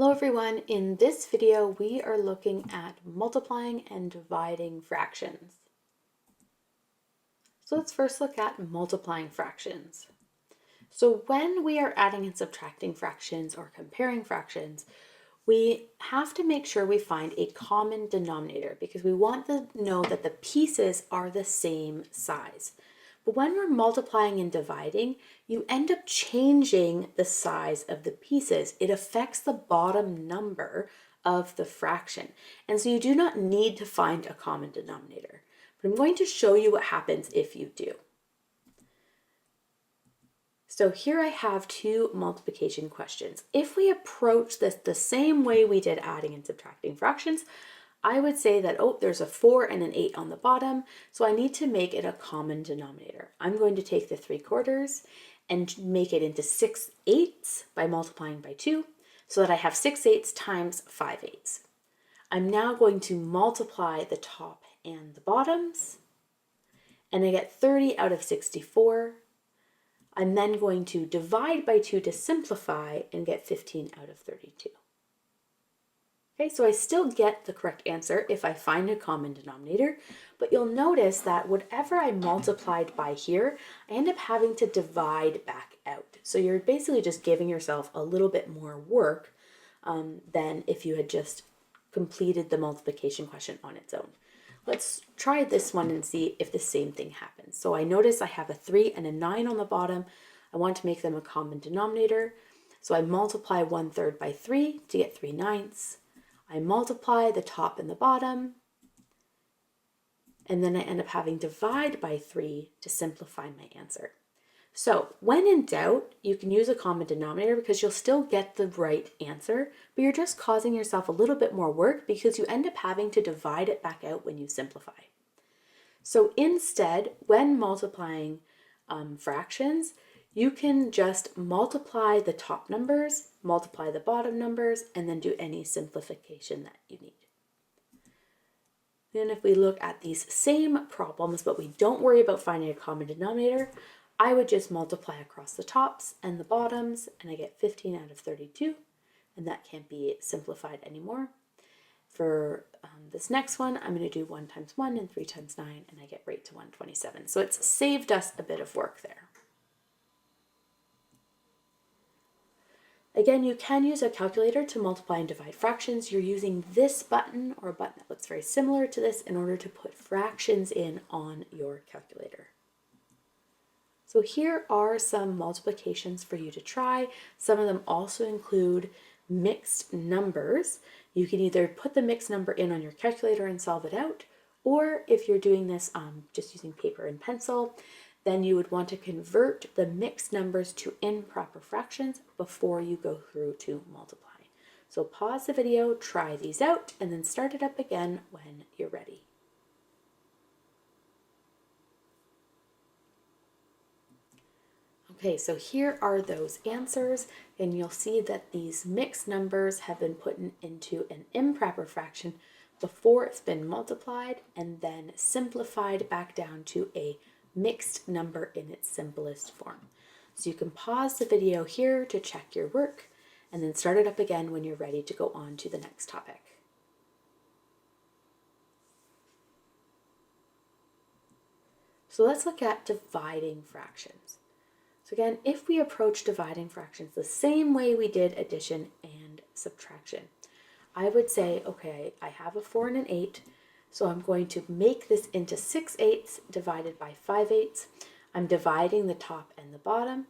Hello everyone, in this video we are looking at multiplying and dividing fractions. So let's first look at multiplying fractions. So when we are adding and subtracting fractions or comparing fractions, we have to make sure we find a common denominator because we want to know that the pieces are the same size. But when we're multiplying and dividing, you end up changing the size of the pieces. It affects the bottom number of the fraction. And so you do not need to find a common denominator. But I'm going to show you what happens if you do. So here I have two multiplication questions. If we approach this the same way we did adding and subtracting fractions, I would say that, there's a 4 and an 8 on the bottom, so I need to make it a common denominator. I'm going to take the 3/4 and make it into 6/8 by multiplying by 2, so that I have 6/8 times 5/8. I'm now going to multiply the top and the bottoms, and I get 30 out of 64. I'm then going to divide by 2 to simplify and get 15 out of 32. Okay, so I still get the correct answer if I find a common denominator, but you'll notice that whatever I multiplied by here, I end up having to divide back out. So you're basically just giving yourself a little bit more work than if you had just completed the multiplication question on its own. Let's try this one and see if the same thing happens. So I notice I have a 3 and a 9 on the bottom. I want to make them a common denominator. So I multiply 1/3 by 3 to get 3/9. I multiply the top and the bottom, and then I end up having divide by 3 to simplify my answer. So when in doubt, you can use a common denominator because you'll still get the right answer, but you're just causing yourself a little bit more work because you end up having to divide it back out when you simplify. So instead, when multiplying fractions, you can just multiply the top numbers, multiply the bottom numbers, and then do any simplification that you need. Then if we look at these same problems, but we don't worry about finding a common denominator, I would just multiply across the tops and the bottoms, and I get 15 out of 32, and that can't be simplified anymore. For this next one, I'm going to do 1 times 1 and 3 times 9, and I get right to 127. So it's saved us a bit of work there. Again, you can use a calculator to multiply and divide fractions. You're using this button, or a button that looks very similar to this, in order to put fractions in on your calculator. So here are some multiplications for you to try. Some of them also include mixed numbers. You can either put the mixed number in on your calculator and solve it out, or if you're doing this just using paper and pencil, then you would want to convert the mixed numbers to improper fractions before you go through to multiply. So pause the video, try these out, and then start it up again when you're ready. Okay, so here are those answers, and you'll see that these mixed numbers have been put into an improper fraction before it's been multiplied and then simplified back down to a mixed number in its simplest form. So you can pause the video here to check your work and then start it up again when you're ready to go on to the next topic. So let's look at dividing fractions. So again, if we approach dividing fractions the same way we did addition and subtraction, I would say, okay, I have a 4 and an 8, so I'm going to make this into 6/8 divided by 5/8. I'm dividing the top and the bottom,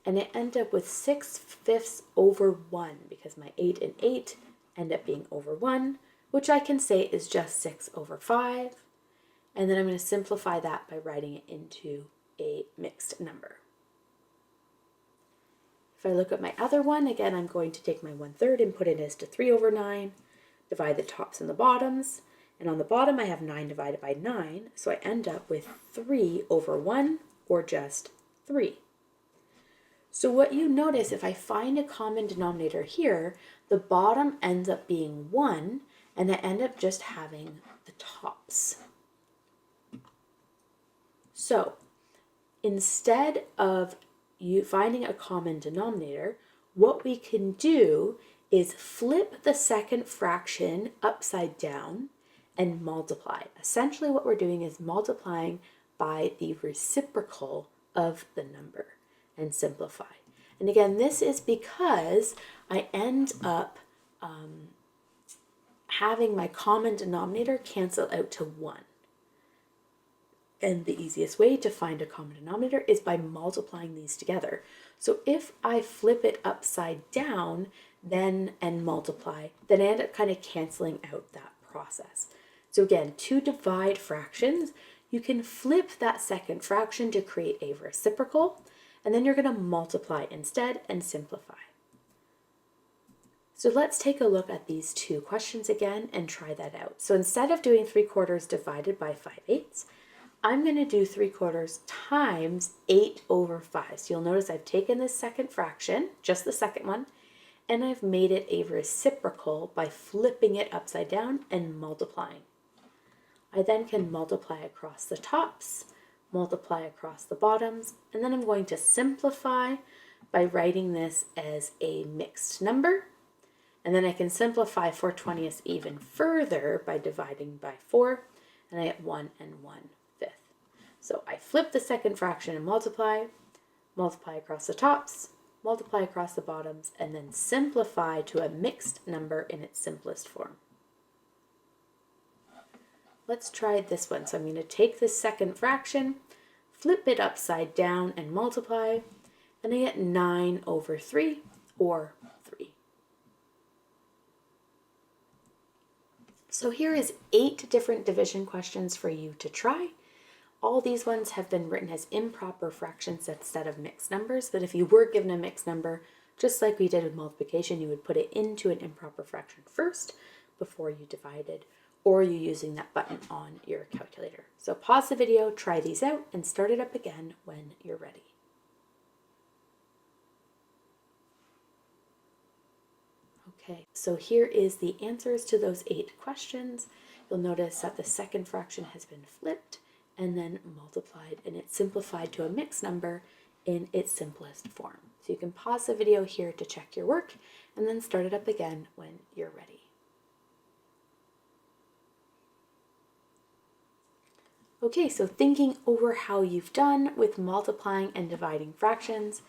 and I end up with 6/5 over 1 because my 8 and 8 end up being over 1, which I can say is just 6 over 5. And then I'm going to simplify that by writing it into a mixed number. If I look at my other one, again, I'm going to take my 1/3 and put it as to 3 over 9, divide the tops and the bottoms, and on the bottom I have 9 divided by 9, so I end up with 3 over 1, or just 3. So what you notice, if I find a common denominator here, the bottom ends up being 1, and I end up just having the tops. So instead of you finding a common denominator, what we can do is flip the second fraction upside down and multiply. Essentially what we're doing is multiplying by the reciprocal of the number and simplify. And again, this is because I end up having my common denominator cancel out to 1. And the easiest way to find a common denominator is by multiplying these together. So if I flip it upside down and multiply, then I end up kind of canceling out that process. So again, to divide fractions, you can flip that second fraction to create a reciprocal, and then you're going to multiply instead and simplify. So let's take a look at these two questions again and try that out. So instead of doing 3/4 divided by 5/8, I'm going to do 3/4 times 8/5. So you'll notice I've taken this second fraction, just the second one, and I've made it a reciprocal by flipping it upside down and multiplying. I then can multiply across the tops, multiply across the bottoms, and then I'm going to simplify by writing this as a mixed number. And then I can simplify 4/20 even further by dividing by 4, and I get 1 1/5. So I flip the second fraction and multiply across the tops, multiply across the bottoms, and then simplify to a mixed number in its simplest form. Let's try this one. So I'm going to take this second fraction, flip it upside down and multiply, and I get 9/3 or 3. So here is 8 different division questions for you to try. All these ones have been written as improper fractions instead of mixed numbers, but if you were given a mixed number, just like we did with multiplication, you would put it into an improper fraction first before you divided, or you using that button on your calculator. So pause the video, try these out, and start it up again when you're ready. Okay, so here is the answers to those 8 questions. You'll notice that the second fraction has been flipped and then multiplied, and it's simplified to a mixed number in its simplest form. So you can pause the video here to check your work and then start it up again when you're ready. Okay, so thinking over how you've done with multiplying and dividing fractions,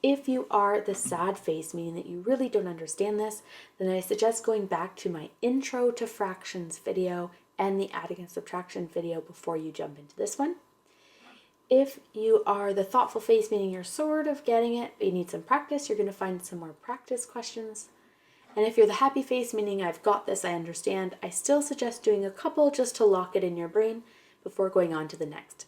if you are the sad face, meaning that you really don't understand this, then I suggest going back to my intro to fractions video and the adding and subtraction video before you jump into this one. If you are the thoughtful face, meaning you're sort of getting it, but you need some practice, you're going to find some more practice questions. And if you're the happy face, meaning I've got this, I understand, I still suggest doing a couple just to lock it in your brain before going on to the next.